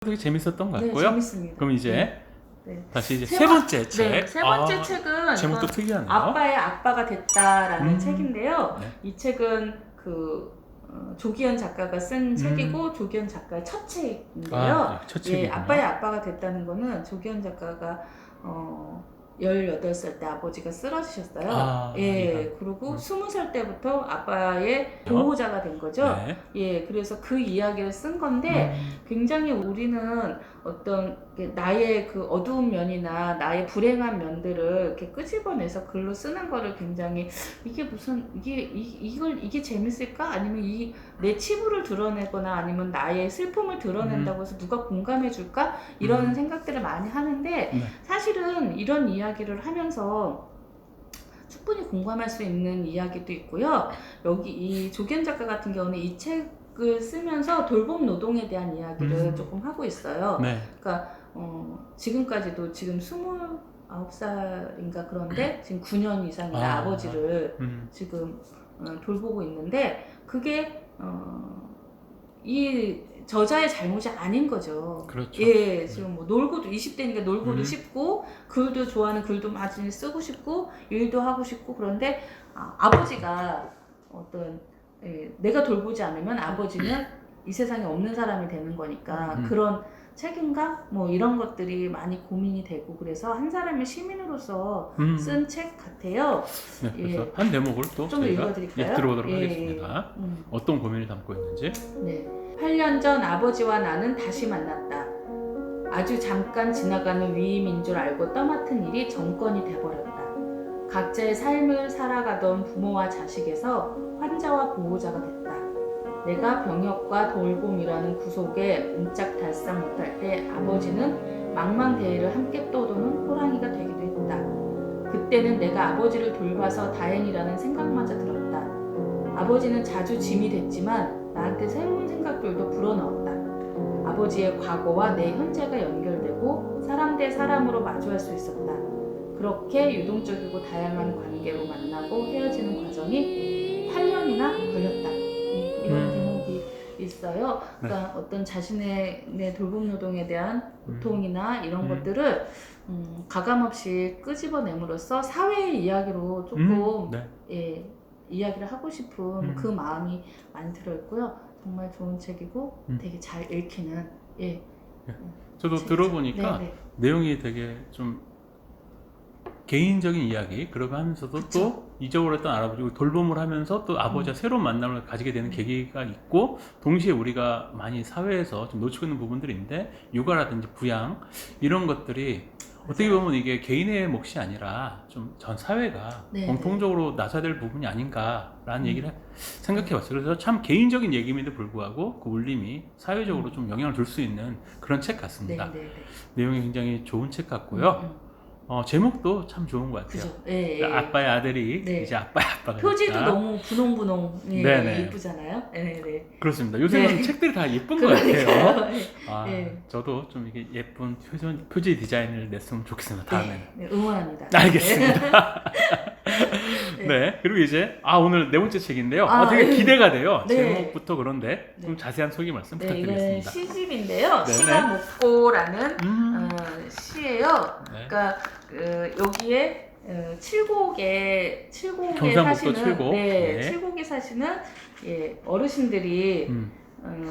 되게 재밌었던 것 네, 같고요. 재밌습니다. 그럼 이제 네. 다시 이제 세 번째 책. 네, 세 번째 책은 제목도 특이하네요. 아빠의 아빠가 됐다라는 책인데요. 네. 이 책은 조기현 작가가 쓴 책이고 조기현 작가의 첫 책인데요. 네, 첫 책이군요. 아빠의 아빠가 됐다는 거는 조기현 작가가 18살 때 아버지가 쓰러지셨어요. 그리고 20살 때부터 아빠의 보호자가 된 거죠. 네. 그래서 그 이야기를 쓴 건데 굉장히 우리는 어떤 나의 그 어두운 면이나 나의 불행한 면들을 이렇게 끄집어내서 글로 쓰는 거를 굉장히 이게 재밌을까? 아니면 내 치부를 드러내거나 아니면 나의 슬픔을 드러낸다고 해서 누가 공감해 줄까? 이런 생각들을 많이 하는데 사실은 이런 이야기를 하면서 충분히 공감할 수 있는 이야기도 있고요. 여기 이 조기현 작가 같은 경우는 이 책을 쓰면서 돌봄 노동에 대한 이야기를 조금 하고 있어요. 그러니까 지금까지도 지금 29살인가 그런데 지금 9년 이상이나 아버지를 지금 돌보고 있는데 그게 이 저자의 잘못이 아닌 거죠. 그렇죠. 지금 뭐 놀고도 20대니까 놀고도 싶고 글도 좋아하는 글도 많이 쓰고 싶고 일도 하고 싶고 그런데 아버지가 내가 돌보지 않으면 아버지는 이 세상에 없는 사람이 되는 거니까 그런 책임감 뭐 이런 것들이 많이 고민이 되고 그래서 한 사람의 시민으로서 쓴 책 같아요. 네, 그래서 한 대목을 또 좀 저희가 읽어드릴까요? 들어보도록 하겠습니다. 어떤 고민을 담고 있는지. 8년 전 아버지와 나는 다시 만났다. 아주 잠깐 지나가는 위임인 줄 알고 떠맡은 일이 정권이 돼버렸다. 각자의 삶을 살아가던 부모와 자식에서 환자와 보호자가 됐다. 내가 병역과 돌봄이라는 구속에 옴짝달싹 못할 때 아버지는 망망대해를 함께 떠도는 호랑이가 되기도 했다. 그때는 내가 아버지를 돌봐서 다행이라는 생각마저 들었다. 아버지는 자주 짐이 됐지만 나한테 새로운 생각들도 불어넣었다. 아버지의 과거와 내 현재가 연결되고 사람 대 사람으로 마주할 수 있었다. 그렇게 유동적이고 다양한 관계로 만나고 헤어지는 과정이 8년이나 걸렸다. 이런 대목이 있어요. 그러니까 어떤 자신의 돌봄 노동에 대한 고통이나 이런 것들을 가감없이 끄집어냄으로써 사회의 이야기로 조금 이야기를 하고 싶은 그 마음이 많이 들어있고요. 정말 좋은 책이고 되게 잘 읽히는 저도 들어보니까 내용이 되게 좀 개인적인 이야기 그러고 하면서도 또 잊어버렸던 할아버지 돌봄을 하면서 또 아버지와 새로운 만남을 가지게 되는 계기가 있고 동시에 우리가 많이 사회에서 좀 놓치고 있는 부분들이 있는데 육아라든지 부양 이런 것들이 어떻게 보면 이게 개인의 몫이 아니라 좀 전 사회가 공통적으로 나서야 될 부분이 아닌가라는 얘기를 생각해 봤어요. 그래서 참 개인적인 얘기임에도 불구하고 그 울림이 사회적으로 좀 영향을 줄 수 있는 그런 책 같습니다. 내용이 굉장히 좋은 책 같고요. 제목도 참 좋은 것 같아요. 그죠? 아빠의 아들이 이제 아빠의 아빠가 표지도 됐다. 너무 분홍분홍 예쁘잖아요. 그렇습니다. 요새는 책들이 다 예쁜 것 같아요. 저도 좀 이게 예쁜 표지 디자인을 냈으면 좋겠습니다. 다음에는. 응원합니다. 알겠습니다. 그리고 이제 오늘 네 번째 책인데요. 되게 기대가 돼요. 제목부터 그런데 좀 자세한 소개 말씀 부탁드리겠습니다. 이건 시집인데요. 시가 먹고라는 시예요. 그러니까 여기에 7곡에 사시는 칠곡에 사시는 어르신들이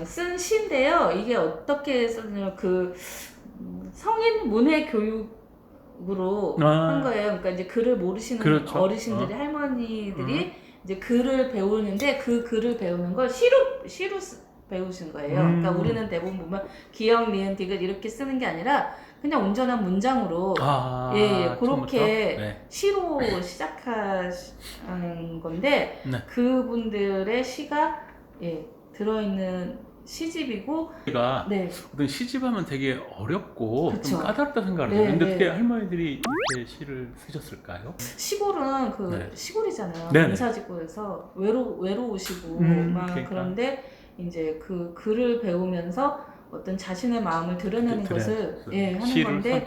쓴 시인데요. 이게 어떻게 썼냐면 성인 문해 교육으로 한 거예요. 그러니까 이제 글을 모르시는 어르신들이 할머니들이 이제 글을 배우는데 그 글을 배우는 걸 시로 배우신 거예요. 그러니까 우리는 대부분 보면 기역, 니은, 디귿 이렇게 쓰는 게 아니라 그냥 온전한 문장으로 그렇게 시로 시작하는 건데 그분들의 시가 들어있는 시집이고 제가 어떤 시집하면 되게 어렵고 좀 까다롭다 생각을 해요. 근데 어떻게 할머니들이 이렇게 시를 쓰셨을까요? 시골은 시골이잖아요. 농사짓고에서 외로우시고 그런데 이제 그 글을 배우면서 어떤 자신의 마음을 드러내는 것을 하는 건데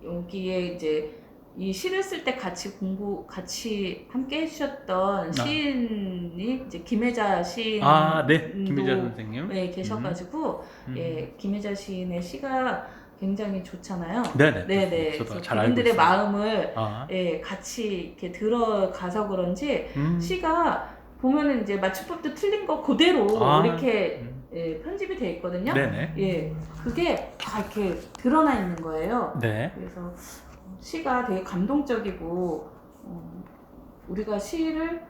여기에 이제 이 시를 쓸 때 같이 함께 해주셨던 시인이 이제 김혜자 시인. 네. 김혜자 선생님. 네, 계셔가지고, 예, 김혜자 시인의 시가 굉장히 좋잖아요. 네네. 저도 잘 알고 그분들의 있어요. 마음을 예, 같이 이렇게 들어가서 그런지 시가 보면은 이제 맞춤법도 틀린 거 그대로 이렇게 예, 편집이 돼 있거든요. 네네. 예, 그게 다 이렇게 드러나 있는 거예요. 네. 그래서 시가 되게 감동적이고 우리가 시를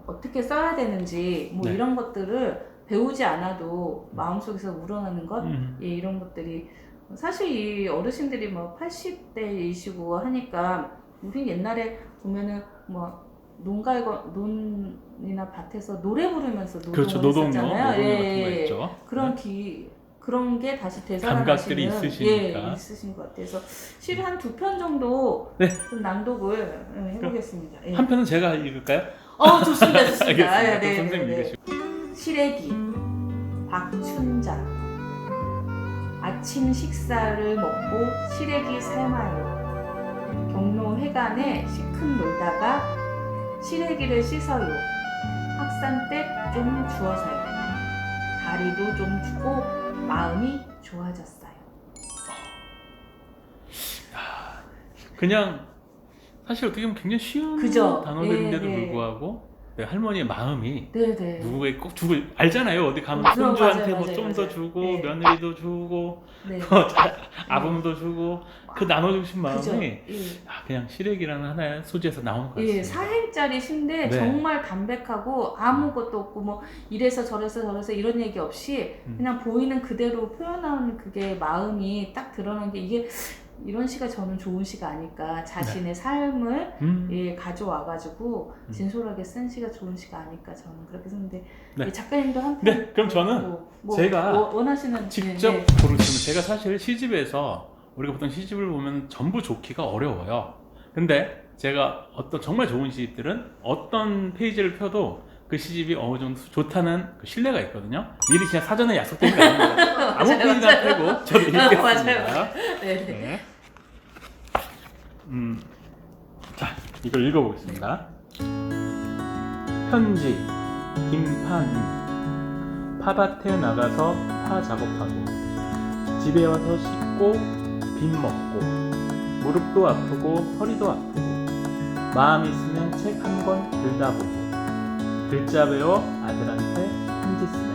어떻게 써야 되는지 뭐 네. 이런 것들을 배우지 않아도 마음속에서 우러나는 것 예, 이런 것들이 사실 이 어르신들이 뭐 80대이시고 하니까 우리 옛날에 보면은 뭐 논이나 밭에서 노래 부르면서 노동을 그렇죠. 노동요 했었잖아요. 같은 거 예, 있죠. 그런 게 다시 감각들이 되살아나시는 있으시니까. 예, 있으신 것 같아서 실 한 2편 정도 네. 좀 낭독을 해보겠습니다. 예. 한 편은 제가 읽을까요? 좋습니다. 알겠습니다. 네, 선생님 읽으시고. 시래기 박춘자 아침 식사를 먹고 시래기 삶아요. 경로 회관에 시큰 놀다가 시래기를 씻어요. 학산댁 좀 주워서요. 다리도 좀 주고 마음이 좋아졌어요. 그냥 사실 어떻게 보면 굉장히 쉬운 그죠? 단어들인데도 네. 불구하고 할머니의 마음이 네네. 누구에게 꼭 주고 알잖아요. 어디 가면 그럼 손주한테 맞아요, 뭐 좀 맞아요. 더 주고 네. 며느리도 주고 네. 아범도 주고 그 나눠주신 마음이 그죠? 예. 그냥 시래기라는 하나의 소재에서 나오는 것 예, 같습니다. 4행짜리 시인데 네. 정말 담백하고 아무것도 없고 뭐 이래서 저래서 이런 얘기 없이 그냥 보이는 그대로 표현하는 그게 마음이 딱 드러난 게 이게 이런 시가 저는 좋은 시가 아닐까. 자신의 삶을 예, 가져와가지고 진솔하게 쓴 시가 좋은 시가 아닐까 저는 그렇게 생각했는데 네. 이 작가님도 한편 네, 그럼 저는 제가 원하시는 직접 네. 고르시면 제가 사실 시집에서 우리가 보통 시집을 보면 전부 좋기가 어려워요. 근데 제가 어떤 정말 좋은 시집들은 어떤 페이지를 펴도 그 시집이 어느 정도 좋다는 그 신뢰가 있거든요. 미리 그냥 사전에 약속된 게 아닙니다. 아무 페이지나 펴고 저도 읽겠습니다. 맞아요. 네. 네. 자, 이걸 읽어보겠습니다. 편지 김판희. 파밭에 나가서 파 작업하고 집에 와서 씻고 밥 먹고 무릎도 아프고 허리도 아프고 마음 있으면 책 한 권 들다 보고 글자 배워 아들한테 편지 쓰네.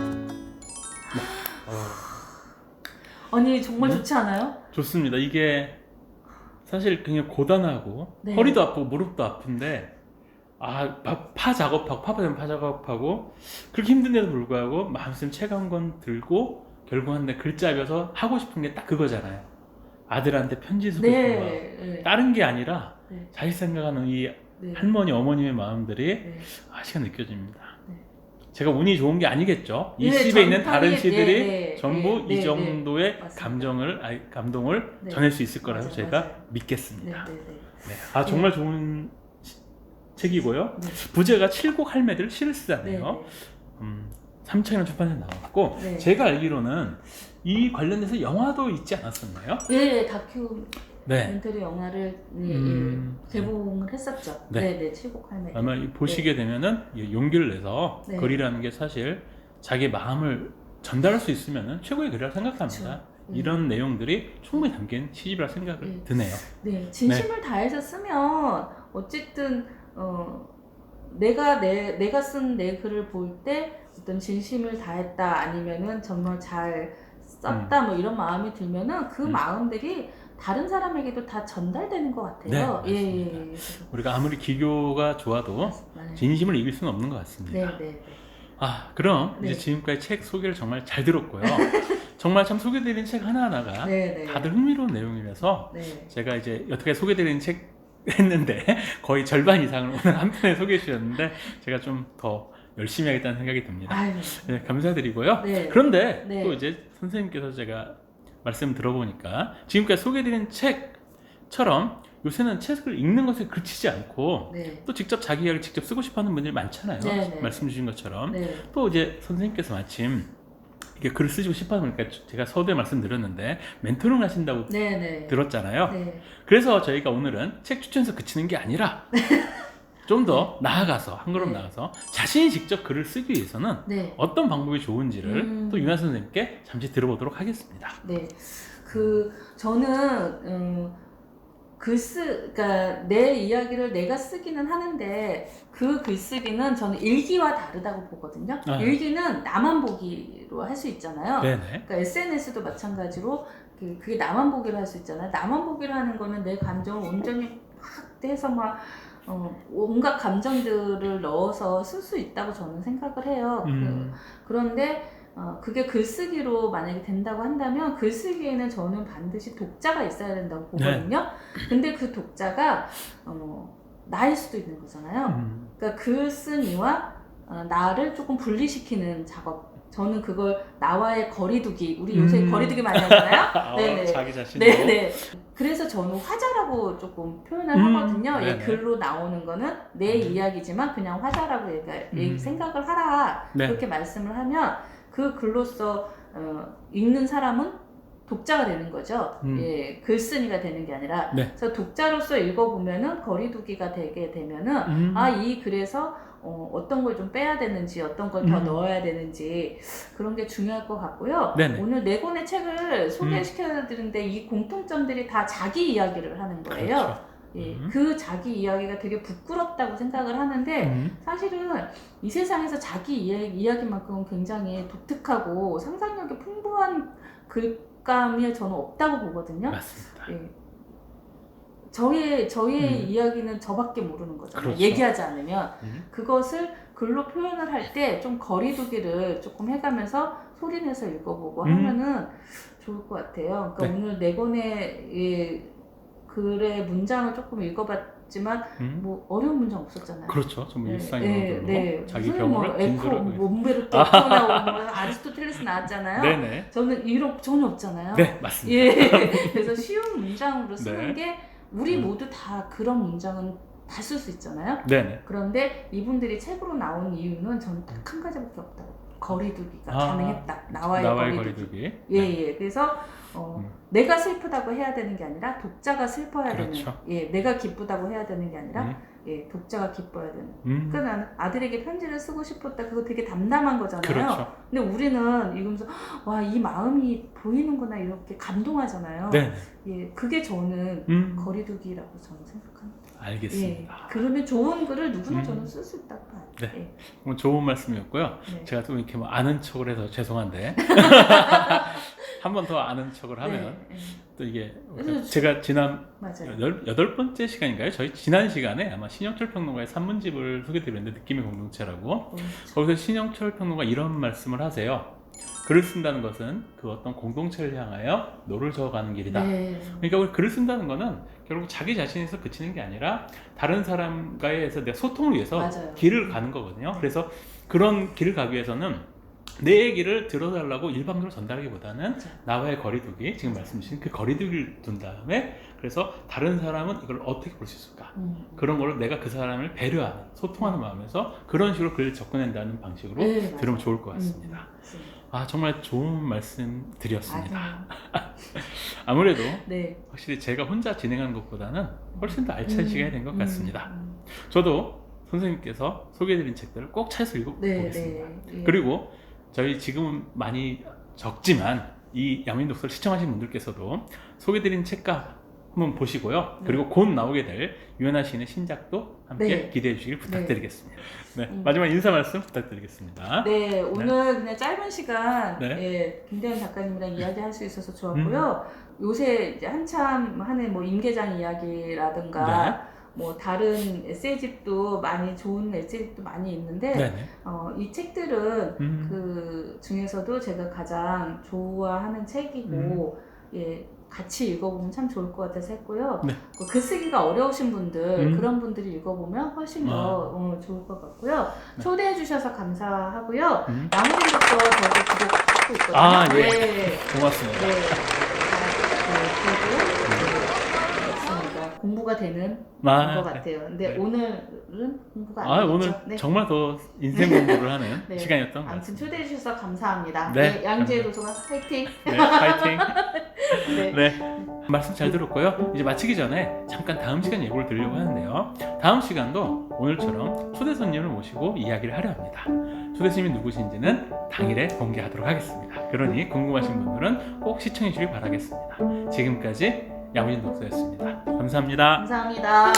아니 정말 좋지 않아요? 좋습니다. 이게 사실 그냥 고단하고 네. 허리도 아프고 무릎도 아픈데 파 작업하고 파밭에 파 작업하고 그렇게 힘든데도 불구하고 마음 있으면 책 한 권 들고 결국 한데 글자 배워서 하고 싶은 게 딱 그거잖아요. 아들한테 편지 쓰고 싶은 마음. 네. 다른 게 아니라 네. 자식 생각하는 이 네. 할머니 어머님의 마음들이 네. 시가 느껴집니다. 네. 제가 운이 좋은 게 아니겠죠. 이 네, 시집에 있는 다른 전파리, 시들이 네, 전부 네, 이 네, 정도의 맞습니다. 감동을 네. 전할 수 있을 거라고 맞아요, 제가 맞아요. 믿겠습니다. 네. 네. 정말 좋은 책이고요. 네. 부제가 칠곡 할매들 시를 쓰잖아요. 네. 3천원 출판사에 나왔고 네. 제가 알기로는 이 관련돼서 영화도 있지 않았었나요? 네, 다큐 네. 멘터리 영화를 개봉을 했었죠. 네. 네, 칠곡 할매. 아마 보시게 되면은 용기를 내서 네. 글이라는 게 사실 자기 마음을 전달할 수 있으면은 최고의 글이라고 생각합니다. 그렇죠. 이런 내용들이 충분히 담긴 시집이라 생각을 드네요. 네, 진심을 다해서 쓰면 어쨌든 내가 쓴 내 글을 볼 때 어떤 진심을 다했다 아니면은 정말 잘 썼다 뭐 이런 마음이 들면은 그 마음들이 다른 사람에게도 다 전달되는 것 같아요. 네, 예. 우리가 아무리 기교가 좋아도 진심을 이길 수는 없는 것 같습니다. 네. 그럼 네. 이제 지금까지 책 소개를 정말 잘 들었고요. 정말 참 소개드린 책 하나하나가 네. 다들 흥미로운 내용이라서 네. 제가 이제 여태까지 소개드린 책 했는데 거의 절반 이상을 오늘 한 편에 소개해 주셨는데 제가 좀 더 열심히 하겠다는 생각이 듭니다. 아유. 네, 감사드리고요. 네. 그런데 네. 또 이제 선생님께서 제가 말씀 들어보니까 지금까지 소개드린 책처럼 요새는 책을 읽는 것에 그치지 않고 네. 또 직접 자기 이야기를 직접 쓰고 싶어하는 분들이 많잖아요. 네. 말씀 주신 것처럼 네. 또 이제 선생님께서 마침 이게 글을 쓰시고 싶어 보니까 제가 서두에 말씀드렸는데 멘토링을 하신다고 네네. 들었잖아요. 네. 그래서 저희가 오늘은 책 추천에서 그치는 게 아니라 좀 더 나아가서 한 걸음 네. 나아가서 자신이 직접 글을 쓰기 위해서는 네. 어떤 방법이 좋은지를 또 유나 선생님께 잠시 들어보도록 하겠습니다. 네. 저는 그러니까 내 이야기를 내가 쓰기는 하는데 그 글쓰기는 저는 일기와 다르다고 보거든요. 아. 일기는 나만 보기로 할 수 있잖아요. 네네. 그러니까 SNS도 마찬가지로 그게 나만 보기로 할 수 있잖아요. 나만 보기로 하는 거는 내 감정을 온전히 막 해서 막 온갖 감정들을 넣어서 쓸 수 있다고 저는 생각을 해요. 그런데 그게 글쓰기로 만약에 된다고 한다면 글쓰기에는 저는 반드시 독자가 있어야 된다고 보거든요. 근데 그 독자가 나일 수도 있는 거잖아요. 그러니까 글쓴이와 나를 조금 분리시키는 작업. 저는 그걸 나와의 거리두기. 우리 요새 거리두기 많이 하잖아요. 네네. 자기 자신도. 네네. 그래서 저는 화자라고 조금 표현을 하거든요. 네네. 글로 나오는 거는 내 이야기지만 그냥 화자라고 생각을 하라. 네. 그렇게 말씀을 하면 그 글로써 읽는 사람은 독자가 되는 거죠. 예, 글쓴이가 되는 게 아니라. 네. 그래서 독자로서 읽어보면은 거리두기가 되게 되면은 이 글에서 어떤 걸 좀 빼야 되는지 어떤 걸 더 넣어야 되는지 그런 게 중요할 것 같고요. 네네. 오늘 네 권의 책을 소개시켜드리는데 이 공통점들이 다 자기 이야기를 하는 거예요. 그렇죠. 예, 그 자기 이야기가 되게 부끄럽다고 생각을 하는데 사실은 이 세상에서 자기 이야기만큼은 굉장히 독특하고 상상력이 풍부한 글감이 저는 없다고 보거든요. 맞습니다. 예. 저의 이야기는 저밖에 모르는 거잖아요. 그렇죠. 얘기하지 않으면 그것을 글로 표현을 할 때 좀 거리두기를 조금 해가면서 소리내서 읽어보고 하면은 좋을 것 같아요. 그러니까 네. 오늘 네 권의 글의 문장을 조금 읽어봤지만 뭐 어려운 문장 없었잖아요. 그렇죠. 정말 일상적으로 네. 자기 무슨 경험을 뭐 진솔하게. 몬베르토 나오고 뭐 아리스토텔레스 나왔잖아요. 네네. 저는 이런 전혀 없잖아요. 네, 맞습니다. 예. 그래서 쉬운 문장으로 쓰는 네. 게 우리 모두 다 그런 문장은 다 쓸 수 있잖아요. 네네. 그런데 이분들이 책으로 나온 이유는 저는 딱 한 가지밖에 없다고. 거리두기가 가능했다. 나와의 거리두기. 예. 그래서 내가 슬프다고 해야 되는 게 아니라 독자가 슬퍼야 그렇죠. 되는. 예, 내가 기쁘다고 해야 되는 게 아니라 예, 독자가 기뻐야 되는. 그러니까 나는 아들에게 편지를 쓰고 싶었다. 그거 되게 담담한 거잖아요. 그렇죠. 근데 우리는 읽으면서 와, 이 마음이 보이는구나 이렇게 감동하잖아요. 네. 예, 그게 저는 거리두기라고 저는 생각합니다. 알겠습니다. 예, 그러면 좋은 글을 누구나 저는 쓸 수 있다고 봐요. 네. 예. 좋은 말씀이었고요. 네. 제가 좀 이렇게 뭐 아는 척을 해서 죄송한데 한 번 더 아는 척을 하면 네. 또 이게 그래서 제가 지난 맞아요. 8번째 시간인가요? 저희 지난 시간에 아마 신영철 평론가의 산문집을 소개드렸는데 느낌의 공동체라고 거기서 신영철 평론가 이런 말씀을 하세요. 글을 쓴다는 것은 그 어떤 공동체를 향하여 노를 저어가는 길이다. 네. 그러니까 우리 글을 쓴다는 거는 결국 자기 자신에서 그치는 게 아니라 다른 사람과의 내 소통을 위해서 맞아요. 길을 가는 거거든요. 그래서 그런 길을 가기 위해서는 내 얘기를 들어달라고 일방적으로 전달하기보다는 나와의 거리두기, 지금 말씀 주신 그 거리두기를 둔 다음에 그래서 다른 사람은 이걸 어떻게 볼 수 있을까? 그런 걸로 내가 그 사람을 배려하는, 소통하는 마음에서 그런 식으로 글을 접근한다는 방식으로 네, 들으면 좋을 것 같습니다. 아, 정말 좋은 말씀 드렸습니다. 아무래도 네. 확실히 제가 혼자 진행하는 것보다는 훨씬 더 알찬 시간이 된 것 같습니다. 저도 선생님께서 소개해드린 책들을 꼭 찾아서 읽어보겠습니다. 네. 그리고 저희 지금은 많이 적지만 이 양민 독서를 시청하신 분들께서도 소개해드린 책과 한번 보시고요. 그리고 곧 나오게 될 유연아 시인의 신작도 함께 기대해 주시길 부탁드리겠습니다. 마지막 인사 말씀 부탁드리겠습니다. 네, 오늘 그냥 짧은 시간 예, 김대현 작가님이랑 이야기할 수 있어서 좋았고요. 요새 이제 한참 하는 뭐 임계장 이야기라든가 뭐 다른 에세이집도 많이 좋은 에세이집도 많이 있는데 이 책들은 그 중에서도 제가 가장 좋아하는 책이고 예. 같이 읽어보면 참 좋을 것 같아서 했고요. 글쓰기가 어려우신 분들, 그런 분들이 읽어보면 훨씬 더 좋을 것 같고요. 초대해 주셔서 감사하고요. 양민 독서 저도 구독하고 있거든요. 아, 예. 고맙습니다. 그리고 그렇습니다. 공부가 되는 것 같아요. 근데 네. 오늘은 공부가 아니죠. 오늘 네. 정말 더 인생 공부를 하는 네. 시간이었던 것 아무튼 같습니다. 초대해 주셔서 감사합니다. 네, 양지의 감사합니다. 도서관 화이팅! 네, 파이팅! 네. 네, 말씀 잘 들었고요. 이제 마치기 전에 잠깐 다음 시간 예고를 드리려고 하는데요. 다음 시간도 오늘처럼 초대 손님을 모시고 이야기를 하려 합니다. 초대 손님이 누구신지는 당일에 공개하도록 하겠습니다. 그러니 궁금하신 분들은 꼭 시청해 주시길 바라겠습니다. 지금까지 양우진 독서였습니다. 감사합니다. 감사합니다.